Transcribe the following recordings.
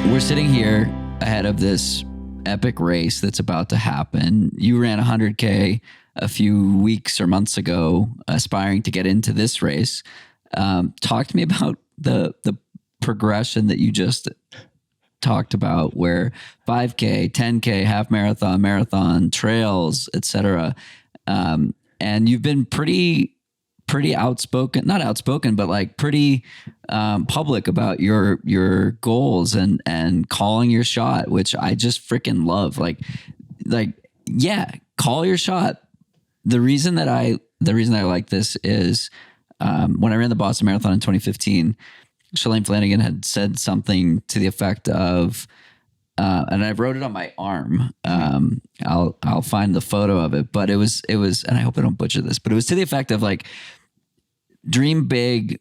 We're sitting here ahead of this epic race that's about to happen. You ran 100K a few weeks or months ago, aspiring to get into this race. Talk to me about the progression that you just talked about, where 5K, 10K, half marathon, marathon, trails, etc. And you've been pretty outspoken, not outspoken, but like pretty public about your goals and calling your shot, which I just freaking love. Like, yeah, call your shot. The reason I like this is when I ran the Boston Marathon in 2015, Shalane Flanagan had said something to the effect of, and I wrote it on my arm. I'll find the photo of it, but it was, and I hope I don't butcher this, but it was to the effect of like, dream big,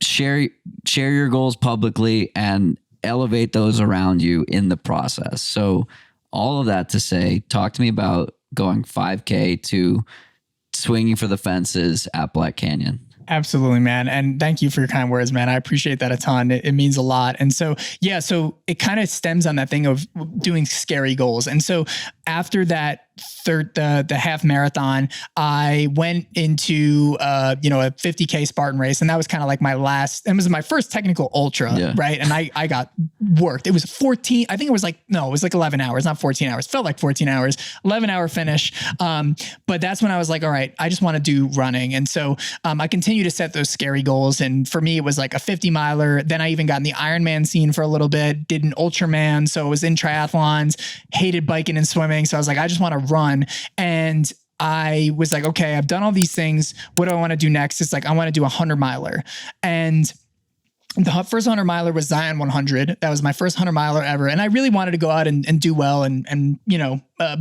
share your goals publicly, and elevate those around you in the process. So all of that to say, talk to me about going 5K to swinging for the fences at Black Canyon. Absolutely, man. And thank you for your kind words, man. I appreciate that a ton. It means a lot. And so, yeah, so it kind of stems on that thing of doing scary goals. And so after that the half marathon, I went into, a 50K Spartan race. And that was kind of like it was my first technical ultra, right? And I got worked. It was 14. I think it was it was like 11 hours, not 14 hours. Felt like 14 hours, 11-hour finish. But that's when I was like, all right, I just want to do running. And so I continue to set those scary goals. And for me, it was like a 50 miler. Then I even got in the Ironman scene for a little bit, did an Ultraman. So I was in triathlons, hated biking and swimming. So I was like, I just want to run. And I was like, okay, I've done all these things. What do I want to do next? It's like, I want to do 100 miler. And the first 100 miler was Zion 100. That was my first 100 miler ever. And I really wanted to go out and do well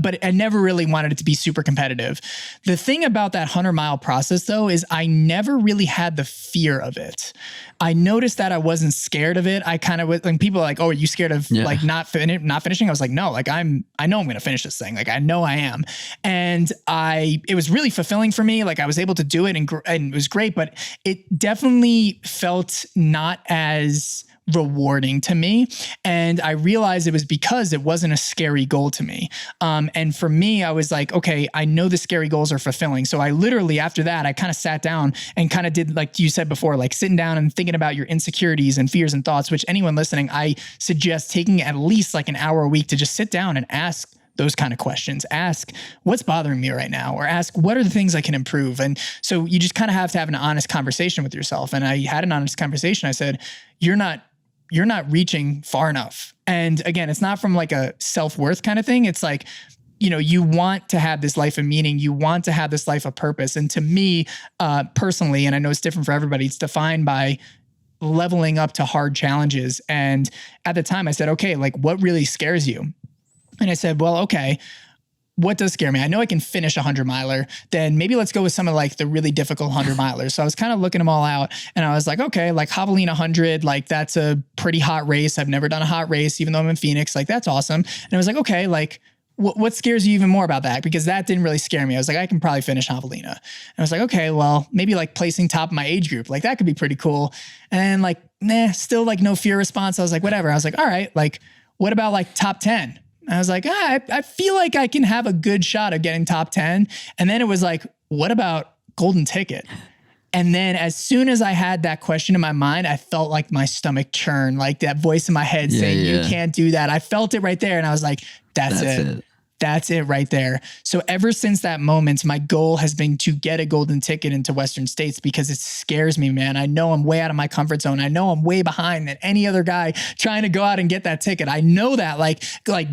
but I never really wanted it to be super competitive. The thing about that 100-mile process though, is I never really had the fear of it. I noticed that I wasn't scared of it. I kind of was, like, people are like, oh, are you scared of like not finishing? I was like, no, like I know I'm going to finish this thing. Like I know I am. And it was really fulfilling for me. Like I was able to do it and it was great, but it definitely felt not as rewarding to me. And I realized it was because it wasn't a scary goal to me. And for me, I was like, okay, I know the scary goals are fulfilling. So I literally, after that, I kind of sat down and kind of did, like you said before, like sitting down and thinking about your insecurities and fears and thoughts, which anyone listening, I suggest taking at least like an hour a week to just sit down and ask those kind of questions. Ask what's bothering me right now, or ask what are the things I can improve. And so you just kind of have to have an honest conversation with yourself. And I had an honest conversation. I said, you're not reaching far enough. And again, it's not from like a self-worth kind of thing. It's like, you want to have this life of meaning. You want to have this life of purpose. And to me, personally, and I know it's different for everybody, it's defined by leveling up to hard challenges. And at the time I said, okay, like what really scares you? And I said, well, okay, what does scare me? I know I can finish a 100 miler. Then maybe let's go with some of like the really difficult 100 milers. So I was kind of looking them all out and I was like, okay, like Javelina 100, like that's a pretty hot race. I've never done a hot race, even though I'm in Phoenix, like that's awesome. And I was like, okay, like what scares you even more about that? Because that didn't really scare me. I was like, I can probably finish Javelina. And I was like, okay, well, maybe like placing top of my age group, like that could be pretty cool. And like, still like no fear response. I was like, whatever. I was like, all right, like what about like top 10? I was like, I feel like I can have a good shot of getting top 10. And then it was like, what about golden ticket? And then as soon as I had that question in my mind, I felt like my stomach churn, like that voice in my head saying, you can't do that. I felt it right there. And I was like, that's it. That's it right there. So ever since that moment, my goal has been to get a golden ticket into Western States because it scares me, man. I know I'm way out of my comfort zone. I know I'm way behind than any other guy trying to go out and get that ticket. I know that like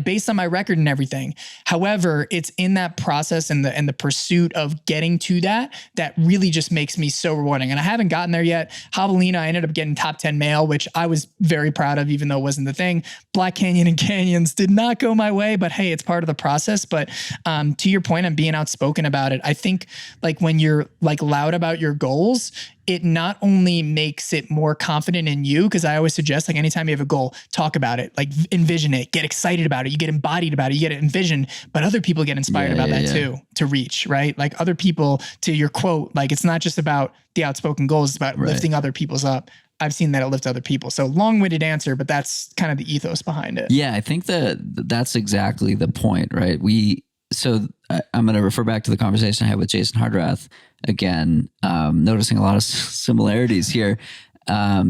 based on my record and everything. However, it's in that process and the pursuit of getting to that really just makes me so rewarding. And I haven't gotten there yet. Javelina, I ended up getting top 10 male, which I was very proud of, even though it wasn't the thing. Black Canyon and Canyons did not go my way, but hey, it's part of the process. But to your point, I'm being outspoken about it. I think like when you're like loud about your goals, it not only makes it more confident in you, because I always suggest like anytime you have a goal, talk about it, like envision it, get excited about it, you get embodied about it, you get it envisioned, but other people get inspired about that too, to reach, right? Like other people, to your quote, like it's not just about the outspoken goals, it's about lifting other people's up. I've seen that it lifts other people. So long-winded answer, but that's kind of the ethos behind it. Yeah, I think that's exactly the point, right? I'm going to refer back to the conversation I had with Jason Hardrath again, noticing a lot of similarities here.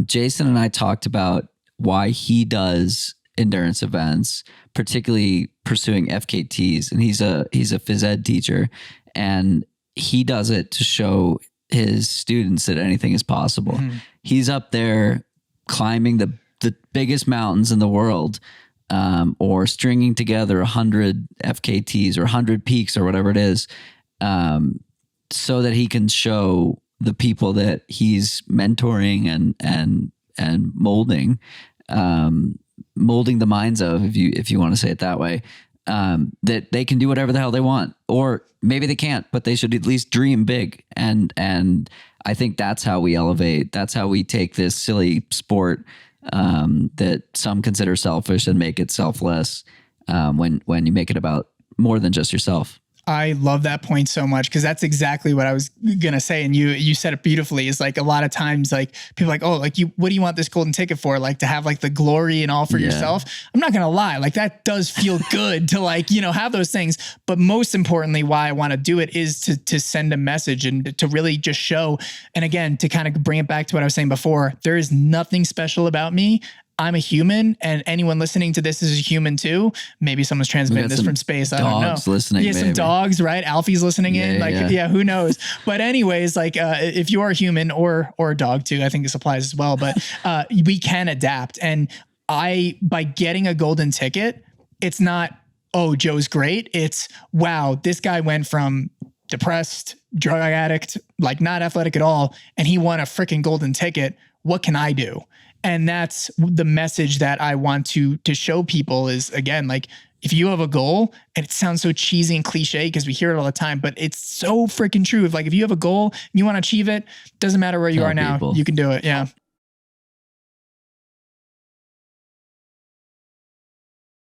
Jason and I talked about why he does endurance events, particularly pursuing FKTs. And he's a phys ed teacher, and he does it to show his students that anything is possible. Mm-hmm. He's up there climbing the biggest mountains in the world, or stringing together 100 FKTs or 100 peaks or whatever it is, so that he can show the people that he's mentoring and molding the minds of, if you want to say it that way, that they can do whatever the hell they want, or maybe they can't, but they should at least dream big. And I think that's how we elevate. That's how we take this silly sport that some consider selfish and make it selfless, when you make it about more than just yourself. I love that point so much, because that's exactly what I was going to say. And you said it beautifully. Is like, a lot of times, like, people are like, oh, like, what do you want this golden ticket for? Like, to have like the glory and all for yourself. I'm not going to lie. Like, that does feel good to, like, have those things. But most importantly, why I want to do it is to send a message and to really just show. And again, to kind of bring it back to what I was saying before, there is nothing special about me. I'm a human, and anyone listening to this is a human too. Maybe someone's transmitting this from space. I don't know. Listening, yeah, some dogs, right? Alfie's listening in. Who knows? But anyways, like, if you are a human or a dog too, I think this applies as well. But we can adapt. And by getting a golden ticket, it's not, oh, Joe's great. It's, wow, this guy went from depressed, drug addict, like not athletic at all, and he won a freaking golden ticket. What can I do? And that's the message that I want to show people is, again, like, if you have a goal, and it sounds so cheesy and cliche because we hear it all the time, but it's so freaking true. If you have a goal and you want to achieve it, doesn't matter where you are now, you can do it. Yeah.